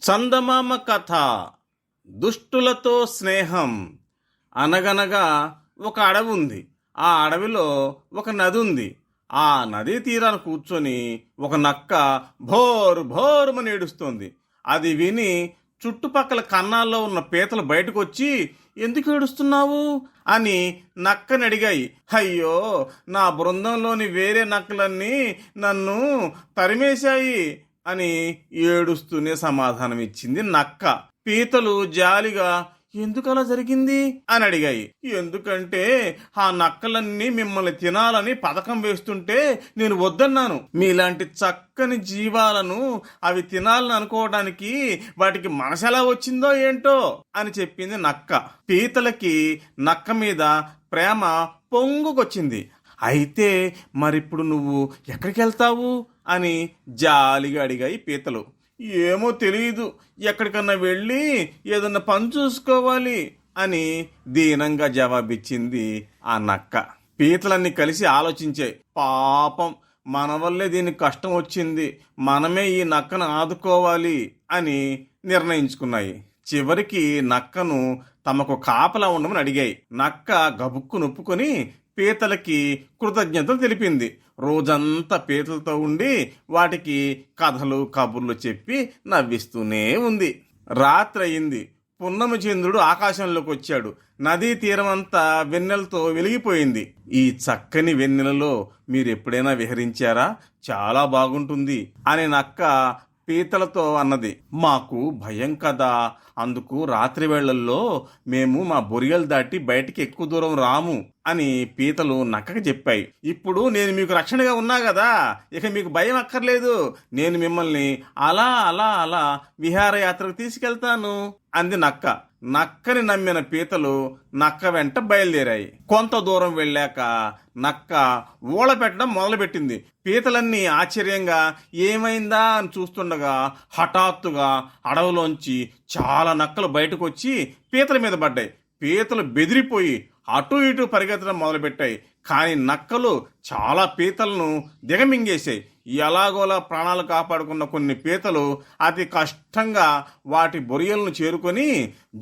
చందమామ కథ. దుష్టులతో స్నేహం. అనగనగా ఒక అడవి ఉంది. ఆ అడవిలో ఒక నది ఉంది. ఆ నదీ తీరాన కూర్చొని ఒక నక్క భోరు భోరుమని ఏడుస్తోంది. అది విని చుట్టుపక్కల కన్నాల్లో ఉన్న పీతలు బయటకు వచ్చి, ఎందుకు ఏడుస్తున్నావు అని నక్కని అడిగాయి. అయ్యో, నా బృందంలోని వేరే నక్కలన్నీ నన్ను తరిమేశాయి అని ఏడుస్తూనే సమాధానం ఇచ్చింది నక్క. పీతలు జాలిగా, ఎందుకలా జరిగింది అని అడిగాయి. ఎందుకంటే ఆ నక్కలన్నీ మిమ్మల్ని తినాలని పథకం వేస్తుంటే నేను వద్దన్నాను. మీలాంటి చక్కని జీవాలను అవి తినాలని అనుకోవడానికి వాటికి మనసు ఎలా వచ్చిందో ఏంటో అని చెప్పింది నక్క. పీతలకి నక్క మీద ప్రేమ పొంగుకొచ్చింది. అయితే మరిప్పుడు నువ్వు ఎక్కడికి వెళ్తావు అని జాలిగా అడిగాయి పీతలు. ఏమో తెలియదు, ఎక్కడికన్నా వెళ్ళి ఏదన్నా పని చూసుకోవాలి అని దీనంగా జవాబిచ్చింది ఆ నక్క. పీతలన్నీ కలిసి ఆలోచించాయి. పాపం, మన వల్లే దీనికి కష్టం వచ్చింది, మనమే ఈ నక్కను ఆదుకోవాలి అని నిర్ణయించుకున్నాయి. చివరికి నక్కను తమకు కాపలా ఉండమని అడిగాయి. నక్క గబుక్కు నొప్పుకొని పీతలకి కృతజ్ఞతలు తెలిపింది. రోజంతా పీతలతో ఉండి వాటికి కథలు కబుర్లు చెప్పి నవ్విస్తూనే ఉంది. రాత్రి అయింది. పున్నమి చంద్రుడు ఆకాశంలోకి వచ్చాడు. నదీ తీరమంతా వెన్నెలతో వెలిగిపోయింది. ఈ చక్కని వెన్నెలలో మీరెప్పుడైనా విహరించారా? చాలా బాగుంటుంది అని నక్క పీతలతో అన్నది. మాకు భయం కదా, అందుకు రాత్రి వేళల్లో మేము మా బొరియలు దాటి బయటికి ఎక్కువ దూరం రాము అని పీతలు నక్కకి చెప్పాయి. ఇప్పుడు నేను మీకు రక్షణగా ఉన్నా కదా, ఇక మీకు భయం అక్కర్లేదు. నేను మిమ్మల్ని అలా అలా అలా విహారయాత్రకు తీసుకెళ్తాను అంది నక్క. నక్కని నమ్మిన పీతలు నక్క వెంట బయలుదేరాయి. కొంత దూరం వెళ్ళాక నక్క ఊళ పెట్టడం మొదలుపెట్టింది. పీతలన్నీ ఆశ్చర్యంగా ఏమైందా అని చూస్తుండగా హఠాత్తుగా అడవిలోంచి చాలా నక్కలు బయటకు వచ్చి పీతల మీద పడ్డాయి. పీతలు బెదిరిపోయి అటు ఇటు పరిగెత్తడం మొదలుపెట్టాయి. కానీ నక్కలు చాలా పీతలను దిగమింగేశాయి. ఎలాగోలా ప్రాణాలు కాపాడుకున్న కొన్ని పీతలు అతి కష్టంగా వాటి బొరియలను చేరుకొని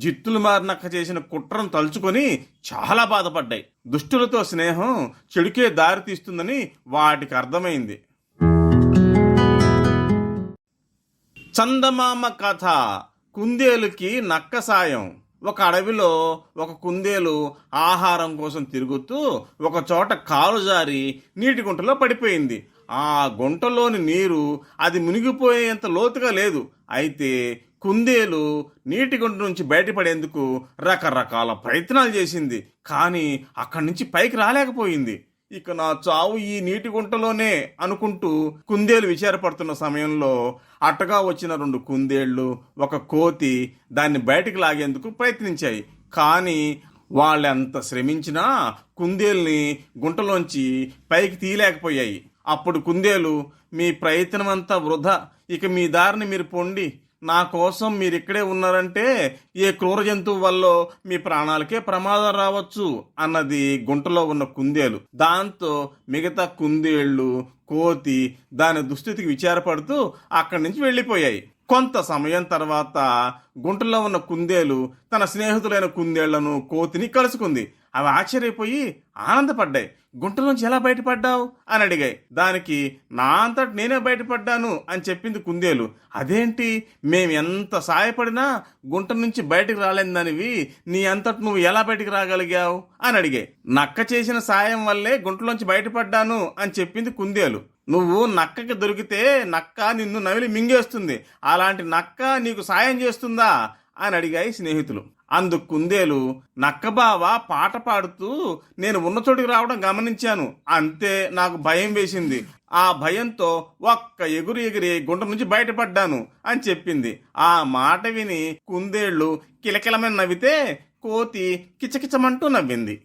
జిత్తులు మారి నక్క చేసిన కుట్రను తలుచుకొని చాలా బాధపడ్డాయి. దుష్టులతో స్నేహం చెడుకే దారి తీస్తుందని వాటికి అర్థమైంది. చందమామ కథ. కుందేలుకి నక్క సాయం. ఒక అడవిలో ఒక కుందేలు ఆహారం కోసం తిరుగుతూ ఒక చోట కాలు జారి నీటి గుంటలో పడిపోయింది. ఆ గుంటలోని నీరు అది మునిగిపోయేంత లోతుగా లేదు. అయితే కుందేలు నీటి గుంట నుంచి బయటపడేందుకు రకరకాల ప్రయత్నాలు చేసింది. కానీ అక్కడి నుంచి పైకి రాలేకపోయింది. ఇక నా చావు ఈ నీటి గుంటలోనే అనుకుంటూ కుందేలు విచారపడుతున్న సమయంలో అట్టగా వచ్చిన 2 కుందేళ్లు, ఒక కోతి దాన్ని బయటికి లాగేందుకు ప్రయత్నించాయి. కానీ వాళ్ళెంత శ్రమించినా కుందేల్ని గుంటలోంచి పైకి తీయలేకపోయాయి. అప్పుడు కుందేలు, మీ ప్రయత్నమంతా వృధా, ఇక మీ దారిని మీరు పొండి. నా కోసం మీరిక్కడే ఉన్నారంటే ఏ క్రూర జంతువు వల్ల మీ ప్రాణాలకే ప్రమాదం రావచ్చు అన్నది గుంటలో ఉన్న కుందేలు. దాంతో మిగతా కుందేళ్లు, కోతి దాని దుస్థితికి విచారపడుతూ అక్కడి నుంచి వెళ్ళిపోయాయి. కొంత సమయం తర్వాత గుంటలో ఉన్న కుందేలు తన స్నేహితులైన కుందేళ్లను, కోతిని కలుసుకుంది. అవి ఆశ్చర్యపోయి ఆనందపడ్డాయి. గుంటలోంచి ఎలా బయటపడ్డావు అని అడిగాయి. దానికి నా అంతటి నేనే బయటపడ్డాను అని చెప్పింది కుందేలు. అదేంటి, మేము ఎంత సాయపడినా గుంట నుంచి బయటకు రాలేదనివి, నీ అంతటి నువ్వు ఎలా బయటికి రాగలిగావు అని అడిగాయి. నక్క చేసిన సాయం వల్లే గుంటలోంచి బయటపడ్డాను అని చెప్పింది కుందేలు. నువ్వు నక్కకి దొరికితే నక్క నిన్ను నవిలి మింగేస్తుంది, అలాంటి నక్క నీకు సాయం చేస్తుందా అని అడిగాయి స్నేహితులు. అందుకు కుందేలు, నక్క బావ పాట పాడుతూ నేను ఉన్న చోటికి రావడం గమనించాను, అంతే నాకు భయం వేసింది. ఆ భయంతో ఒక్క ఎగురు ఎగిరి గుంట నుంచి బయటపడ్డాను అని చెప్పింది. ఆ మాట విని కుందేళ్లు కిలకిలమని నవ్వితే కోతి కిచకిచమంటూ నవ్వింది.